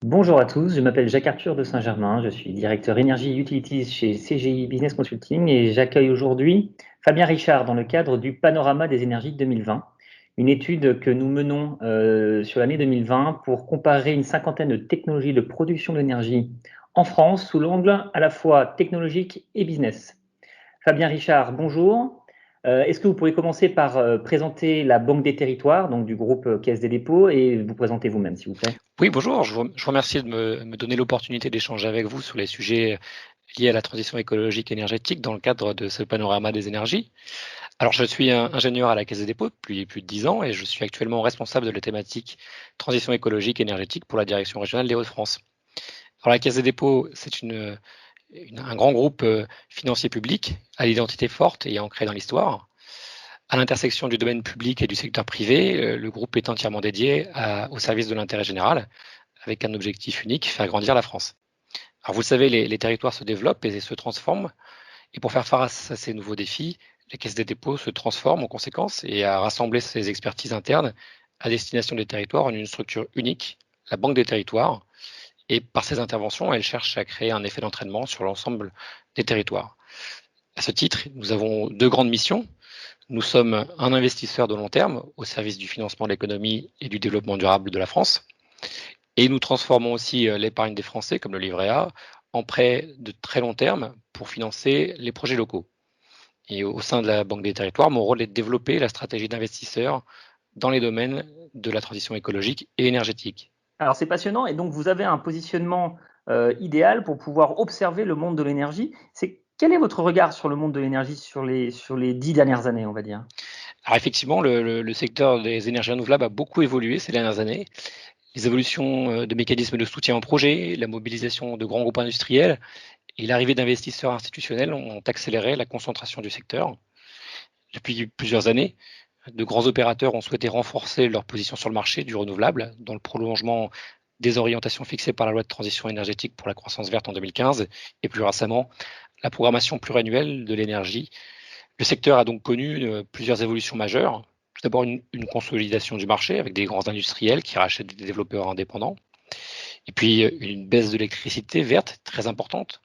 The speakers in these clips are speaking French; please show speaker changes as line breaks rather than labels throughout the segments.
Bonjour à tous, je m'appelle Jacques-Arthur de Saint-Germain, je suis directeur Énergie Utilities chez CGI Business Consulting et j'accueille aujourd'hui Fabien Richard dans le cadre du Panorama des énergies 2020, une étude que nous menons sur l'année 2020 pour comparer une cinquantaine de technologies de production d'énergie en France sous l'angle à la fois technologique et business. Fabien Richard, bonjour. Est-ce que vous pourriez commencer par présenter la Banque des Territoires, donc du groupe Caisse des Dépôts, et vous présenter vous-même, s'il vous plaît?
Oui, bonjour. Je vous remercie de me donner l'opportunité d'échanger avec vous sur les sujets liés à la transition écologique et énergétique dans le cadre de ce panorama des énergies. Alors, je suis ingénieur à la Caisse des dépôts depuis plus de 10 ans et je suis actuellement responsable de la thématique transition écologique et énergétique pour la direction régionale des Hauts-de-France. Alors, la Caisse des dépôts, c'est un grand groupe financier public à l'identité forte et ancré dans l'histoire. À l'intersection du domaine public et du secteur privé, le groupe est entièrement dédié au service de l'intérêt général, avec un objectif unique, faire grandir la France. Alors vous le savez, les territoires se développent et se transforment, et pour faire face à ces nouveaux défis, la Caisse des dépôts se transforme en conséquence et a rassemblé ses expertises internes à destination des territoires en une structure unique, la Banque des territoires, et par ces interventions, elle cherche à créer un effet d'entraînement sur l'ensemble des territoires. À ce titre, nous avons deux grandes missions. Nous sommes un investisseur de long terme au service du financement de l'économie et du développement durable de la France. Et nous transformons aussi l'épargne des Français, comme le livret A, en prêt de très long terme pour financer les projets locaux. Et au sein de la Banque des Territoires, mon rôle est de développer la stratégie d'investisseurs dans les domaines de la transition écologique et énergétique.
Alors c'est passionnant et donc vous avez un positionnement idéal pour pouvoir observer le monde de l'énergie. Quel est votre regard sur le monde de l'énergie sur les 10 dernières années, on va dire?
Alors effectivement, le secteur des énergies renouvelables a beaucoup évolué ces dernières années. Les évolutions de mécanismes de soutien au projet, la mobilisation de grands groupes industriels et l'arrivée d'investisseurs institutionnels ont accéléré la concentration du secteur. Depuis plusieurs années, de grands opérateurs ont souhaité renforcer leur position sur le marché du renouvelable dans le prolongement des orientations fixées par la loi de transition énergétique pour la croissance verte en 2015 et plus récemment la programmation pluriannuelle de l'énergie. Le secteur a donc connu plusieurs évolutions majeures. Tout d'abord une consolidation du marché avec des grands industriels qui rachètent des développeurs indépendants. Et puis une baisse de l'électricité verte très importante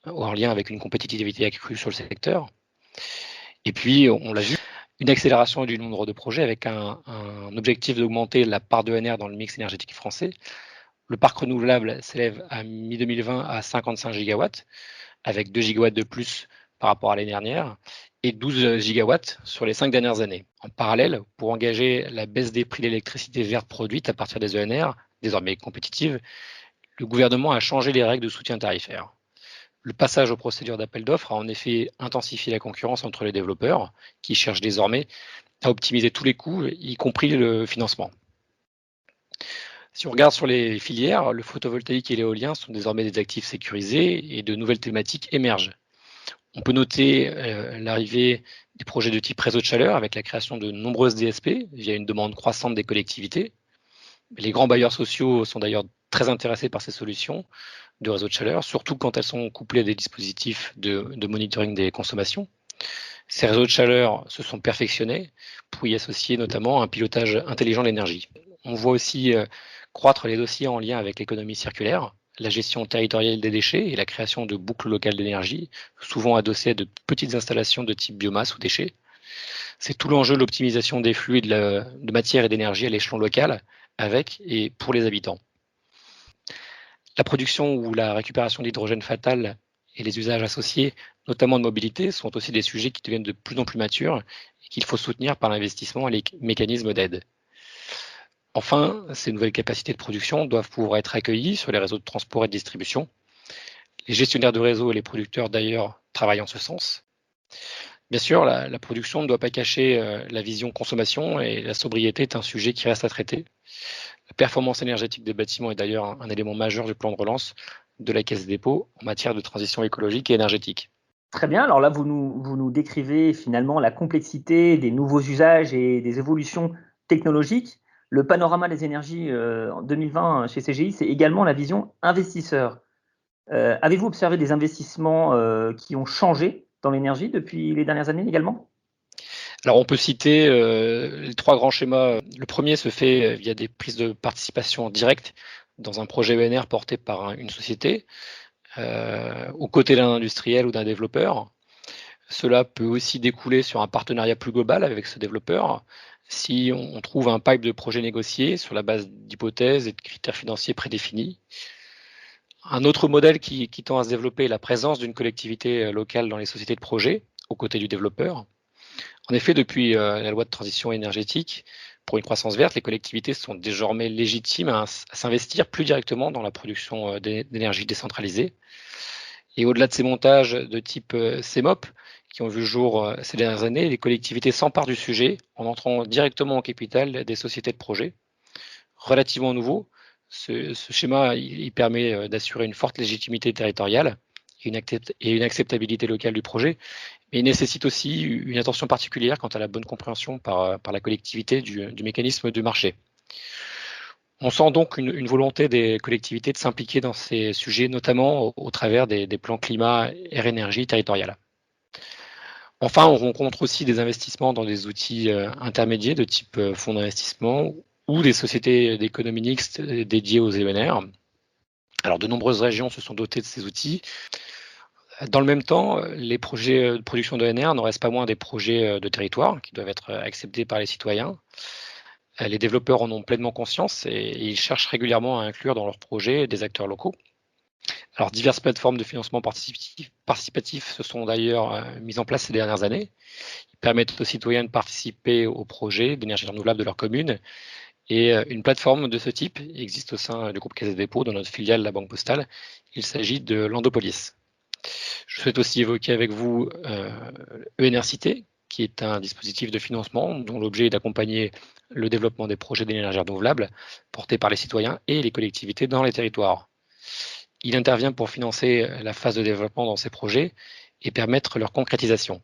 en lien avec une compétitivité accrue sur le secteur. Et puis, on l'a vu, une accélération du nombre de projets avec un objectif d'augmenter la part de d'ENR dans le mix énergétique français. Le parc renouvelable s'élève à mi-2020 à 55 gigawatts, avec 2 gigawatts de plus par rapport à l'année dernière et 12 gigawatts sur les 5 dernières années. En parallèle, pour engager la baisse des prix de l'électricité verte produite à partir des ENR, désormais compétitives, le gouvernement a changé les règles de soutien tarifaire. Le passage aux procédures d'appel d'offres a en effet intensifié la concurrence entre les développeurs, qui cherchent désormais à optimiser tous les coûts, y compris le financement. Si on regarde sur les filières, le photovoltaïque et l'éolien sont désormais des actifs sécurisés et de nouvelles thématiques émergent. On peut noter l'arrivée des projets de type réseau de chaleur avec la création de nombreuses DSP via une demande croissante des collectivités. Les grands bailleurs sociaux sont d'ailleurs très intéressés par ces solutions de réseau de chaleur, surtout quand elles sont couplées à des dispositifs de monitoring des consommations. Ces réseaux de chaleur se sont perfectionnés pour y associer notamment un pilotage intelligent de l'énergie. On voit aussi croître les dossiers en lien avec l'économie circulaire, la gestion territoriale des déchets et la création de boucles locales d'énergie, souvent adossées à de petites installations de type biomasse ou déchets. C'est tout l'enjeu de l'optimisation des flux de matière et d'énergie à l'échelon local, avec et pour les habitants. La production ou la récupération d'hydrogène fatal et les usages associés, notamment de mobilité, sont aussi des sujets qui deviennent de plus en plus matures et qu'il faut soutenir par l'investissement et les mécanismes d'aide. Enfin, ces nouvelles capacités de production doivent pouvoir être accueillies sur les réseaux de transport et de distribution. Les gestionnaires de réseau et les producteurs d'ailleurs travaillent en ce sens. Bien sûr, la production ne doit pas cacher la vision consommation et la sobriété est un sujet qui reste à traiter. La performance énergétique des bâtiments est d'ailleurs un élément majeur du plan de relance de la Caisse des dépôts en matière de transition écologique et énergétique.
Très bien, alors là vous nous décrivez finalement la complexité des nouveaux usages et des évolutions technologiques. Le panorama des énergies en 2020 chez CGI, c'est également la vision investisseur. Avez-vous observé des investissements qui ont changé dans l'énergie depuis les dernières années également?
Alors on peut citer les trois grands schémas. Le premier se fait via des prises de participation directes dans un projet ENR porté par une société, aux côtés d'un industriel ou d'un développeur. Cela peut aussi découler sur un partenariat plus global avec ce développeur si on trouve un pipe de projets négociés sur la base d'hypothèses et de critères financiers prédéfinis. Un autre modèle qui tend à se développer est la présence d'une collectivité locale dans les sociétés de projet, aux côtés du développeur. En effet, depuis la loi de transition énergétique pour une croissance verte, les collectivités sont désormais légitimes à s'investir plus directement dans la production d'énergie décentralisée. Et au-delà de ces montages de type CEMOP, qui ont vu le jour ces dernières années, les collectivités s'emparent du sujet en entrant directement au capital des sociétés de projet. Relativement nouveau, ce schéma il permet d'assurer une forte légitimité territoriale et une acceptabilité locale du projet, mais il nécessite aussi une attention particulière quant à la bonne compréhension par la collectivité du mécanisme du marché. On sent donc une volonté des collectivités de s'impliquer dans ces sujets, notamment au travers des plans climat air énergie territoriales. Enfin, on rencontre aussi des investissements dans des outils intermédiaires de type fonds d'investissement ou des sociétés d'économie mixte dédiées aux ENR. Alors, de nombreuses régions se sont dotées de ces outils. Dans le même temps, les projets de production d'ENR n'en restent pas moins des projets de territoire qui doivent être acceptés par les citoyens. Les développeurs en ont pleinement conscience et ils cherchent régulièrement à inclure dans leurs projets des acteurs locaux. Alors, diverses plateformes de financement participatif se sont d'ailleurs mises en place ces dernières années. Ils permettent aux citoyens de participer aux projets d'énergie renouvelable de leur commune. Et une plateforme de ce type existe au sein du groupe Caisse des dépôts, dans notre filiale, la Banque Postale. Il s'agit de l'Endopolis. Je souhaite aussi évoquer avec vous ENRcité, qui est un dispositif de financement dont l'objet est d'accompagner le développement des projets d'énergie renouvelable portés par les citoyens et les collectivités dans les territoires. Il intervient pour financer la phase de développement dans ces projets et permettre leur concrétisation.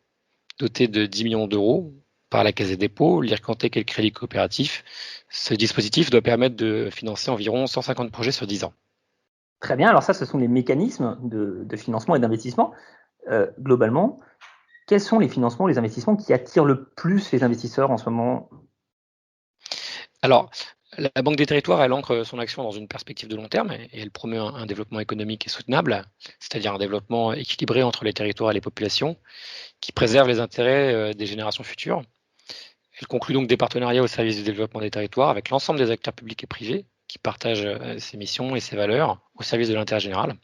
Doté de 10 millions d'euros par la Caisse des dépôts, l'IRCANTEC et le Crédit coopératif, ce dispositif doit permettre de financer environ 150 projets sur 10 ans.
Très bien, alors ça, ce sont les mécanismes de financement et d'investissement. Globalement, quels sont les financements, les investissements qui attirent le plus les investisseurs en ce moment?
Alors, la Banque des territoires, elle ancre son action dans une perspective de long terme et elle promeut un développement économique et soutenable, c'est-à-dire un développement équilibré entre les territoires et les populations, qui préserve les intérêts des générations futures. Elle conclut donc des partenariats au service du développement des territoires avec l'ensemble des acteurs publics et privés qui partagent ses missions et ses valeurs au service de l'intérêt général.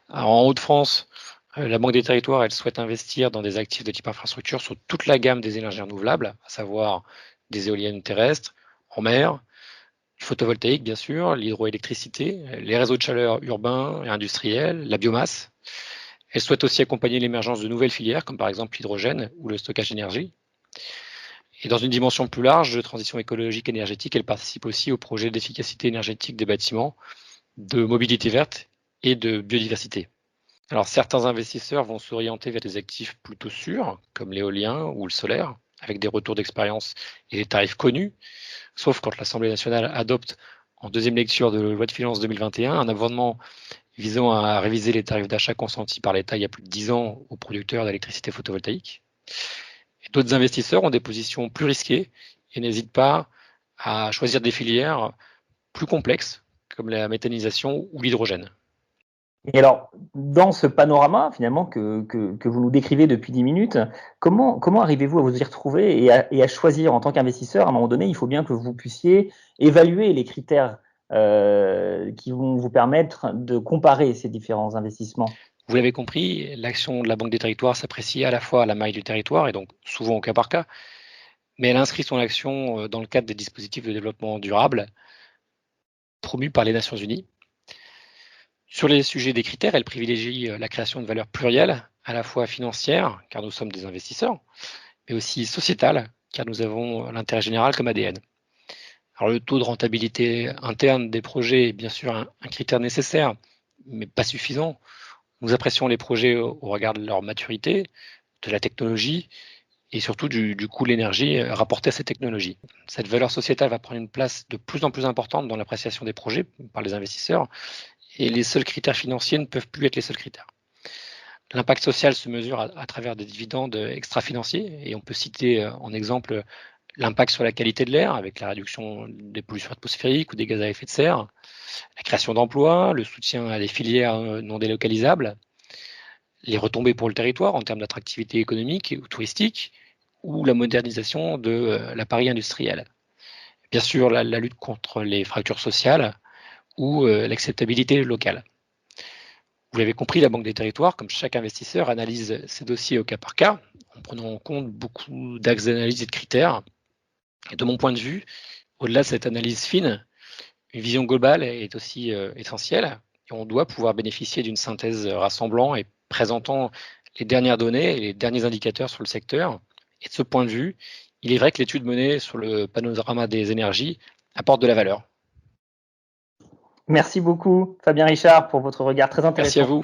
Alors, en Hauts-de-France, la Banque des territoires, elle souhaite investir dans des actifs de type infrastructure sur toute la gamme des énergies renouvelables, à savoir des éoliennes terrestres, en mer, du photovoltaïque bien sûr, l'hydroélectricité, les réseaux de chaleur urbains et industriels, la biomasse. Elle souhaite aussi accompagner l'émergence de nouvelles filières, comme par exemple l'hydrogène ou le stockage d'énergie. Et dans une dimension plus large de transition écologique énergétique, elle participe aussi au projet d'efficacité énergétique des bâtiments, de mobilité verte et de biodiversité. Alors certains investisseurs vont s'orienter vers des actifs plutôt sûrs, comme l'éolien ou le solaire, avec des retours d'expérience et des tarifs connus, sauf quand l'Assemblée nationale adopte en deuxième lecture de la loi de finances 2021 un amendement visant à réviser les tarifs d'achat consentis par l'État il y a plus de 10 ans aux producteurs d'électricité photovoltaïque. D'autres investisseurs ont des positions plus risquées et n'hésitent pas à choisir des filières plus complexes, comme la méthanisation ou l'hydrogène.
Et alors, dans ce panorama, finalement, que vous nous décrivez depuis 10 minutes, comment arrivez-vous à vous y retrouver et à choisir en tant qu'investisseur? À un moment donné, il faut bien que vous puissiez évaluer les critères qui vont vous permettre de comparer ces différents investissements.
Vous l'avez compris, l'action de la Banque des territoires s'apprécie à la fois à la maille du territoire et donc souvent au cas par cas, mais elle inscrit son action dans le cadre des dispositifs de développement durable promus par les Nations Unies. Sur les sujets des critères, elle privilégie la création de valeurs plurielles, à la fois financières, car nous sommes des investisseurs, mais aussi sociétales, car nous avons l'intérêt général comme ADN. Alors le taux de rentabilité interne des projets est bien sûr un critère nécessaire, mais pas suffisant. Nous apprécions les projets au regard de leur maturité, de la technologie et surtout du coût de l'énergie rapporté à ces technologies. Cette valeur sociétale va prendre une place de plus en plus importante dans l'appréciation des projets par les investisseurs et les seuls critères financiers ne peuvent plus être les seuls critères. L'impact social se mesure à travers des dividendes extra-financiers et on peut citer en exemple l'impact sur la qualité de l'air avec la réduction des pollutions atmosphériques ou des gaz à effet de serre, la création d'emplois, le soutien à des filières non délocalisables, les retombées pour le territoire en termes d'attractivité économique ou touristique, ou la modernisation de l'appareil industriel. Bien sûr, la lutte contre les fractures sociales ou l'acceptabilité locale. Vous l'avez compris, la Banque des Territoires, comme chaque investisseur, analyse ses dossiers au cas par cas, en prenant en compte beaucoup d'axes d'analyse et de critères. Et de mon point de vue, au-delà de cette analyse fine, une vision globale est aussi essentielle. Et on doit pouvoir bénéficier d'une synthèse rassemblant et présentant les dernières données et les derniers indicateurs sur le secteur. Et de ce point de vue, il est vrai que l'étude menée sur le panorama des énergies apporte de la valeur.
Merci beaucoup, Fabien Richard, pour votre regard très intéressant.
Merci à vous.